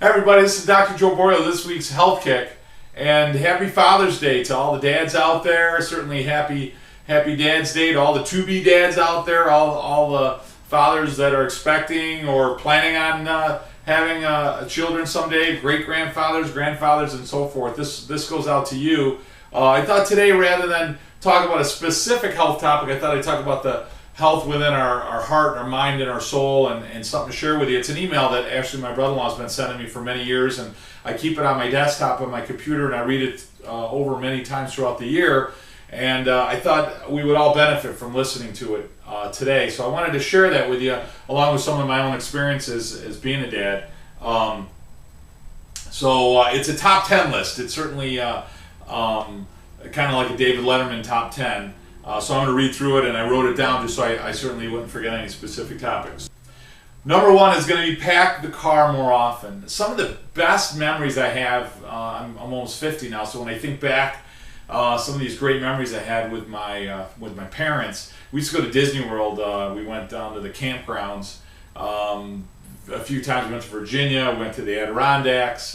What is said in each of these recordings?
Hi everybody, this is Dr. Joe Borio, this week's Health Kick, and happy Father's Day to all the dads out there. Certainly happy Dad's Day to all the to-be dads out there, all the fathers that are expecting or planning on having children someday, great-grandfathers, grandfathers, and so forth. This goes out to you. I thought today, rather than talk about a specific health topic, I thought I'd talk about the health within our heart, our mind, and our soul, and something to share with you. It's an email that actually my brother-in-law has been sending me for many years, and I keep it on my desktop on my computer, and I read it over many times throughout the year, and I thought we would all benefit from listening to it today. So I wanted to share that with you, along with some of my own experiences as being a dad. So it's a top 10 list. It's certainly kind of like a David Letterman top 10. So I'm going to read through it, and I wrote it down just so I certainly wouldn't forget any specific topics. Number one is going to be pack the car more often. Some of the best memories I have, I'm almost 50 now, so when I think back, some of these great memories I had with my parents. We used to go to Disney World. We went down to the campgrounds. A few times we went to Virginia, we went to the Adirondacks.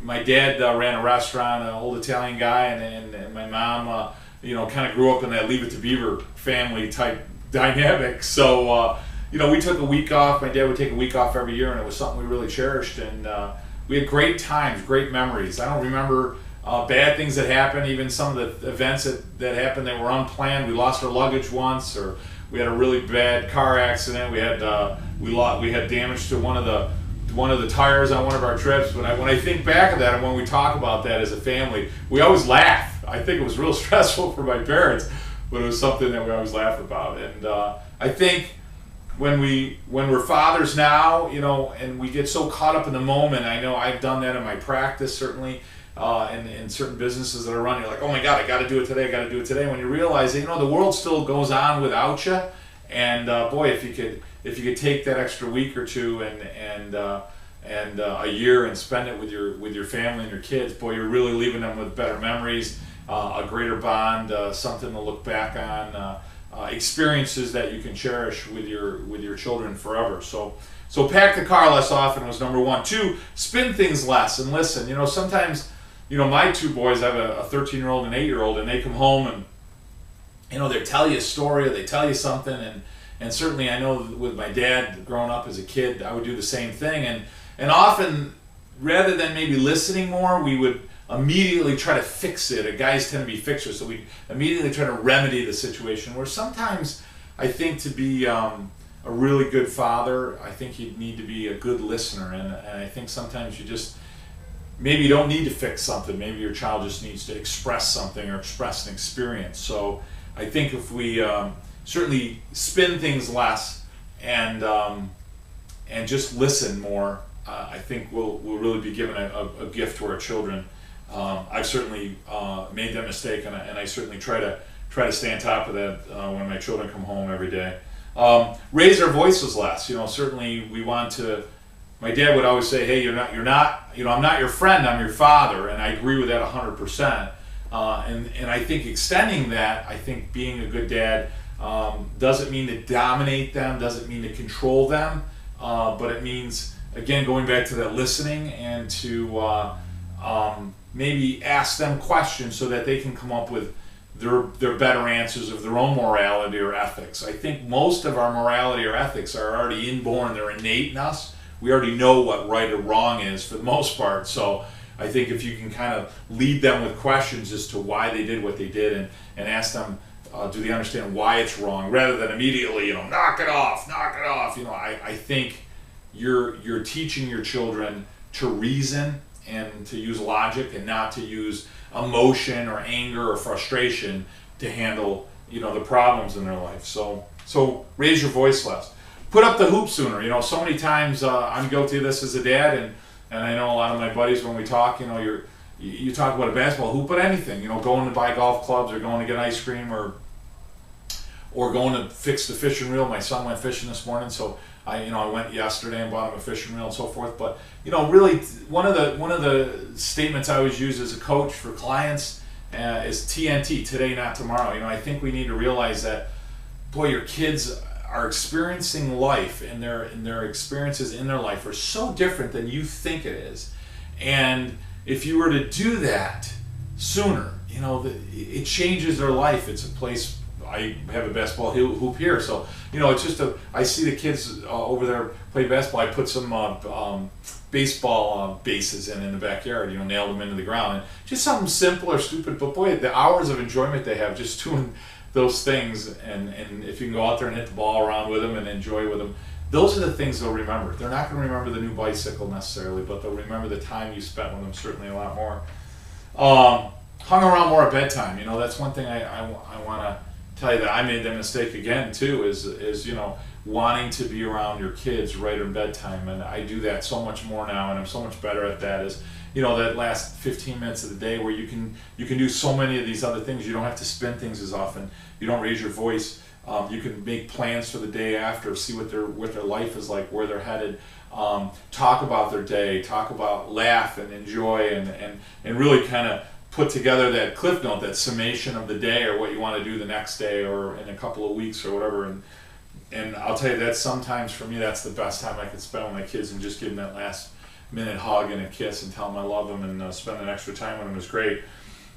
My dad ran a restaurant, an old Italian guy, and my mom kind of grew up in that Leave It to Beaver family type dynamic. So, we took a week off. My dad would take a week off every year, and it was something we really cherished. And we had great times, great memories. I don't remember bad things that happened, even some of the events that happened that were unplanned. We lost our luggage once, or we had a really bad car accident. We had damage to one of the tires on one of our trips. When I think back of that, and when we talk about that as a family, we always laugh. I think it was real stressful for my parents, but it was something that we always laugh about. And I think when we're fathers now, and we get so caught up in the moment, I know I've done that in my practice, certainly, in certain businesses that are running, like, oh my God, I got to do it today, I got to do it today. When you realize that, the world still goes on without you, and boy, if you could take that extra week or two and a year and spend it with your family and your kids, boy, you're really leaving them with better memories, a greater bond, something to look back on, experiences that you can cherish with your children forever. So pack the car less often was number one. Two, spin things less. And listen, sometimes, my two boys, I have a 13-year-old and an 8-year-old, and they come home and, they tell you a story or they tell you something. And certainly I know with my dad growing up as a kid, I would do the same thing. And often, rather than maybe listening more, we would immediately try to fix it. Guys tend to be fixers, so we immediately try to remedy the situation. Where sometimes I think to be a really good father, I think you need to be a good listener, and I think sometimes maybe you don't need to fix something. Maybe your child just needs to express something or express an experience. So I think if we certainly spin things less and just listen more, I think we'll really be given a gift to our children. I've certainly made that mistake, and I certainly try to stay on top of that when my children come home every day. Raise our voices less. Certainly we want to. My dad would always say, "Hey, you're not. I'm not your friend. I'm your father," and I agree with that 100%. And I think extending that, I think being a good dad doesn't mean to dominate them, doesn't mean to control them, but it means, again, going back to that listening and to maybe ask them questions so that they can come up with their better answers of their own morality or ethics. I think most of our morality or ethics are already inborn, they're innate in us. We already know what right or wrong is for the most part. So I think if you can kind of lead them with questions as to why they did what they did and ask them, do they understand why it's wrong, rather than immediately, knock it off. I think you're teaching your children to reason and to use logic and not to use emotion or anger or frustration to handle the problems in their life. So raise your voice less. Put up the hoop sooner. So many times I'm guilty of this as a dad, and I know a lot of my buddies, when we talk, you talk about a basketball hoop, but anything, going to buy golf clubs or going to get ice cream or going to fix the fishing reel. My son went fishing this morning, so I went yesterday and bought him a fishing reel and so forth. But really, one of the statements I always use as a coach for clients is TNT, today, not tomorrow. I think we need to realize that, boy, your kids are experiencing life, and their experiences in their life are so different than you think it is. And if you were to do that sooner, you know, it changes their life. It's a place. I have a basketball hoop here, so you know, it's just I see the kids over there play basketball. I put some baseball bases in the backyard, you know, nailed them into the ground, and just something simple or stupid, but boy, the hours of enjoyment they have just doing those things, and if you can go out there and hit the ball around with them and enjoy with them, those are the things they'll remember. They're not going to remember the new bicycle necessarily, but they'll remember the time you spent with them certainly a lot more. Hung around more at bedtime, you know, that's one thing I want to tell you that I made that mistake again too, is you know, wanting to be around your kids right at bedtime, and I do that so much more now, and I'm so much better at that. Is, you know, that last 15 minutes of the day where you can do so many of these other things. You don't have to spin things as often. You don't raise your voice. You can make plans for the day after, see what their life is like, where they're headed. Talk about their day. Talk about, laugh and enjoy, and really kind of put together that cliff note, that summation of the day, or what you want to do the next day or in a couple of weeks or whatever. And I'll tell you, that sometimes for me, that's the best time I can spend with my kids, and just give them that last minute hug and a kiss and tell them I love them, and spend an extra time with them is great.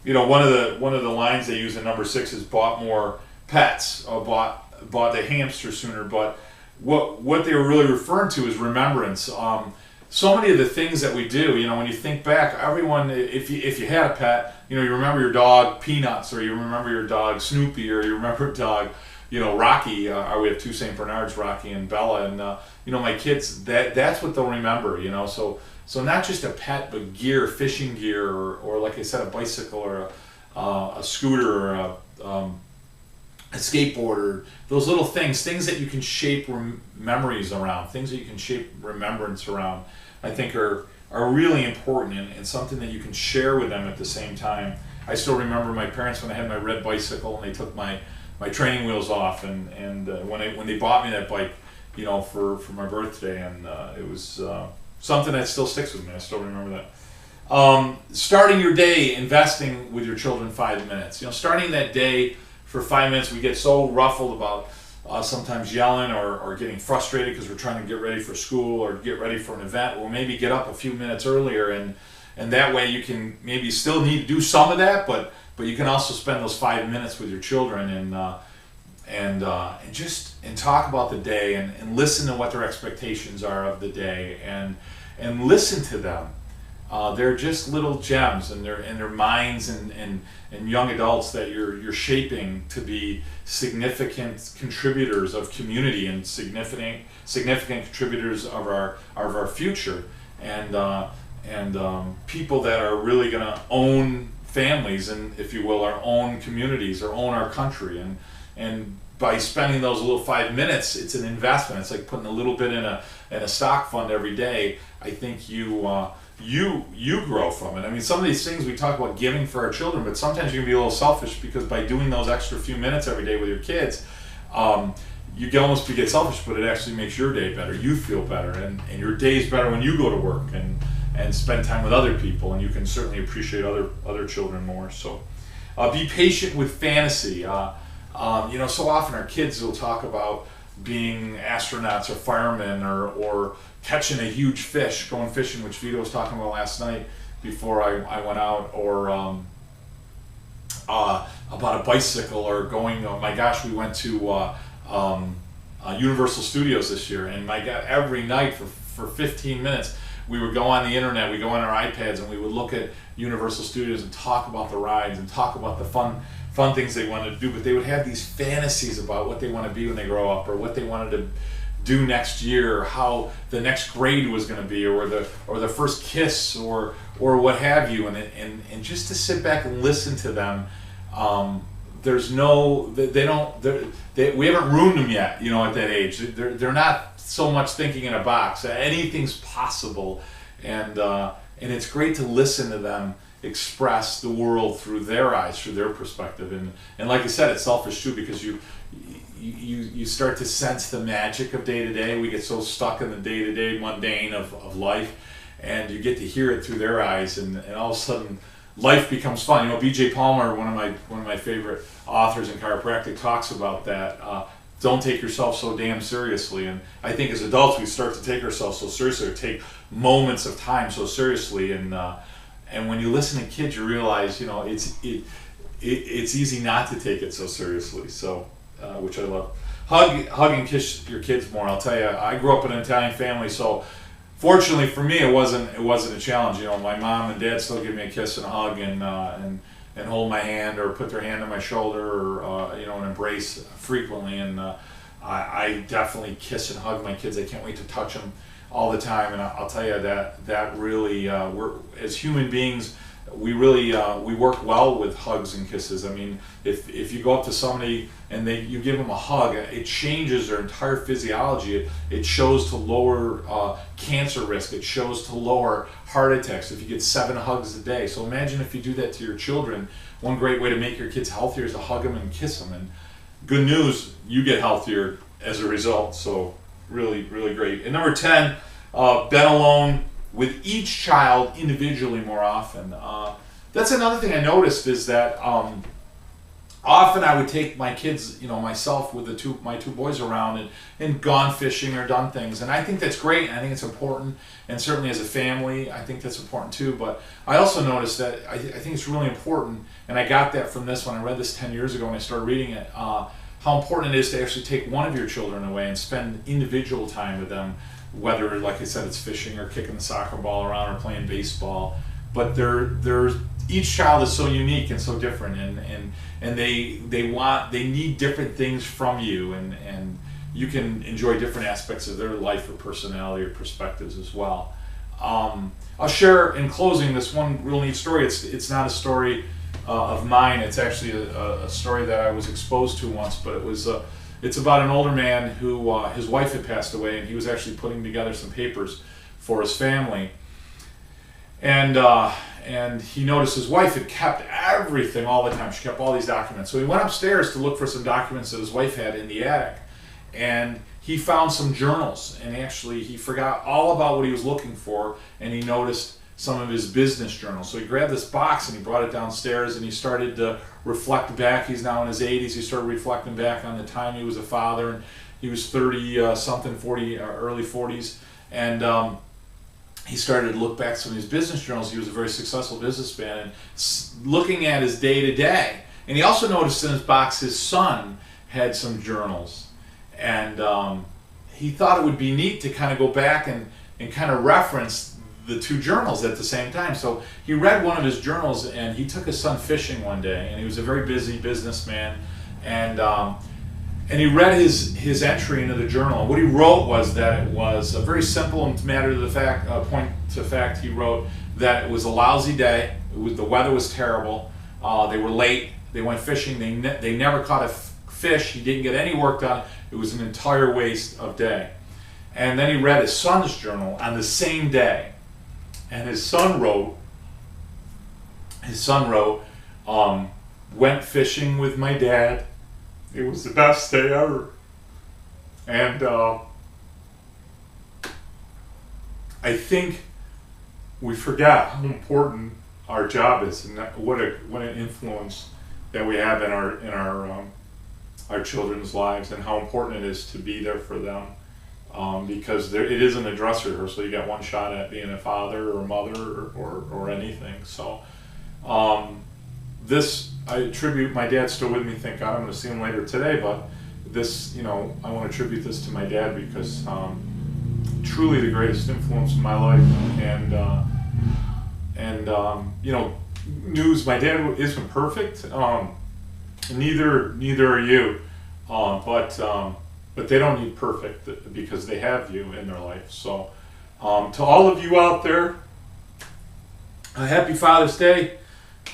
You know, one of the lines they use in number 6 is bought more pets, or bought the hamster sooner. But what they were really referring to is remembrance. So many of the things that we do, you know, when you think back, everyone, if you had a pet, you know, you remember your dog Peanuts, or you remember your dog Snoopy, or you remember your dog, you know, Rocky. We have 2 St. Bernards, Rocky and Bella, and you know, my kids, that's what they'll remember, you know. So not just a pet, but gear, fishing gear, or like I said, a bicycle, or a scooter, or a skateboard, or those little things that you can shape memories around, things that you can shape remembrance around, I think are really important, and something that you can share with them at the same time. I still remember my parents when I had my red bicycle, and they took my training wheels off, and when they bought me that bike, you know, for my birthday, and it was something that still sticks with me. I still remember that. Starting your day, investing with your children 5 minutes. You know, starting that day for 5 minutes. We get so ruffled about sometimes yelling or getting frustrated because we're trying to get ready for school or get ready for an event. We'll maybe get up a few minutes earlier, and that way you can maybe still need to do some of that, but you can also spend those 5 minutes with your children and talk about the day, and listen to what their expectations are of the day, and listen to them. They're just little gems in their minds, and young adults that you're shaping to be significant contributors of community, and significant contributors of our future, and people that are really going to own families, and, if you will, our own communities, or own our country. And by spending those little 5 minutes, it's an investment. It's like putting a little bit in a stock fund every day. I think you grow from it. I mean, some of these things we talk about giving for our children, but sometimes you can be a little selfish, because by doing those extra few minutes every day with your kids, you can almost get selfish, but it actually makes your day better. You feel better, and your day's better when you go to work and spend time with other people, and you can certainly appreciate other children more. So be patient with fantasy. You know, so often our kids will talk about being astronauts or firemen, or catching a huge fish, going fishing, which Vito was talking about last night before I went out, or about a bicycle, or going, oh my gosh, we went to Universal Studios this year, and my God, every night for 15 minutes, we would go on the internet, we go on our iPads, and we would look at Universal Studios and talk about the rides, and talk about the fun things they wanted to do. But they would have these fantasies about what they want to be when they grow up, or what they wanted to do next year, or how the next grade was going to be, or the first kiss, or what have you, and just to sit back and listen to them. There's no, we haven't ruined them yet, you know, at that age. They're not so much thinking in a box. Anything's possible, and it's great to listen to them express the world through their eyes, through their perspective, and like I said, it's selfish too, because you start to sense the magic of day to day. We get so stuck in the day to day mundane of life, and you get to hear it through their eyes, and all of a sudden life becomes fun. You know, B.J. Palmer, one of my favorite authors in chiropractic, talks about that. don't take yourself so damn seriously. And I think as adults we start to take ourselves so seriously, or take moments of time so seriously. And when you listen to kids, you realize, you know, it's easy not to take it so seriously. So, which I love. Hug and kiss your kids more. I'll tell you, I grew up in an Italian family, so fortunately for me, it wasn't a challenge. You know, my mom and dad still give me a kiss and a hug, and hold my hand, or put their hand on my shoulder, or you know, an embrace frequently. And I definitely kiss and hug my kids. I can't wait to touch them all the time. And I'll tell you that really, we're, as human beings, we really we work well with hugs and kisses. I mean, if you go up to somebody and you give them a hug, it changes their entire physiology. It shows to lower cancer risk. It shows to lower heart attacks if you get 7 hugs a day. So imagine if you do that to your children. One great way to make your kids healthier is to hug them and kiss them. And good news, you get healthier as a result. So really, really great. And number 10, been alone with each child individually more often. That's another thing I noticed, is that often I would take my kids, you know, myself with my two boys around and gone fishing or done things. And I think that's great. I think it's important. And certainly as a family, I think that's important too. But I also noticed that I think it's really important, and I got that from this when I read this 10 years ago when I started reading it, how important it is to actually take one of your children away and spend individual time with them, whether, like I said, it's fishing or kicking the soccer ball around or playing baseball. But each child is so unique and so different, and they need different things from you, and you can enjoy different aspects of their life or personality or perspectives as well. I'll share in closing this one real neat story. It's not a story of mine. It's actually a story that I was exposed to once, but it's about an older man who his wife had passed away, and he was actually putting together some papers for his family. And he noticed his wife had kept everything all the time. She kept all these documents. So he went upstairs to look for some documents that his wife had in the attic. And he found some journals. And actually, he forgot all about what he was looking for, and he noticed some of his business journals. So he grabbed this box and he brought it downstairs, and he started to reflect back. He's now in his 80s. He started reflecting back on the time he was a father, and he was 30-something, 40, early 40s. And he started to look back at some of his business journals. He was a very successful businessman, and looking at his day-to-day. And he also noticed in his box his son had some journals. And he thought it would be neat to kind of go back and kind of reference the two journals at the same time. So he read one of his journals, and he took his son fishing one day, and he was a very busy businessman. And he read his entry into the journal. And what he wrote was that it was a very simple and matter to the fact, point to fact. He wrote that it was a lousy day. The weather was terrible. They were late. They went fishing. They never caught a fish. He didn't get any work done. It was an entire waste of day. And then he read his son's journal on the same day. And his son wrote, went fishing with my dad. It was the best day ever. And I think we forget how important our job is, and what an influence that we have in our children's lives, and how important it is to be there for them. Because it isn't a dress rehearsal. You got one shot at being a father or a mother or anything. So I attribute, my dad's still with me, thank God. I'm going to see him later today, but this, you know, I want to attribute this to my dad, because truly the greatest influence in my life. And you know, news, my dad isn't perfect, neither are you, but they don't need perfect, because they have you in their life. So to all of you out there, a happy Father's Day.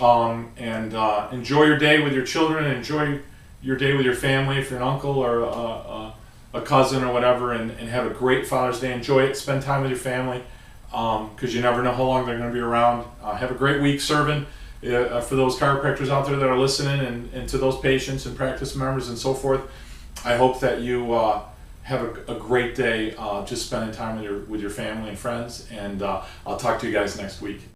And enjoy your day with your children, and enjoy your day with your family if you're an uncle or a cousin or whatever, and have a great Father's Day. Enjoy it. Spend time with your family, because you never know how long they're going to be around. Have a great week serving for those chiropractors out there that are listening, and to those patients and practice members and so forth. I hope that you have a great day just spending time with your family and friends, and I'll talk to you guys next week.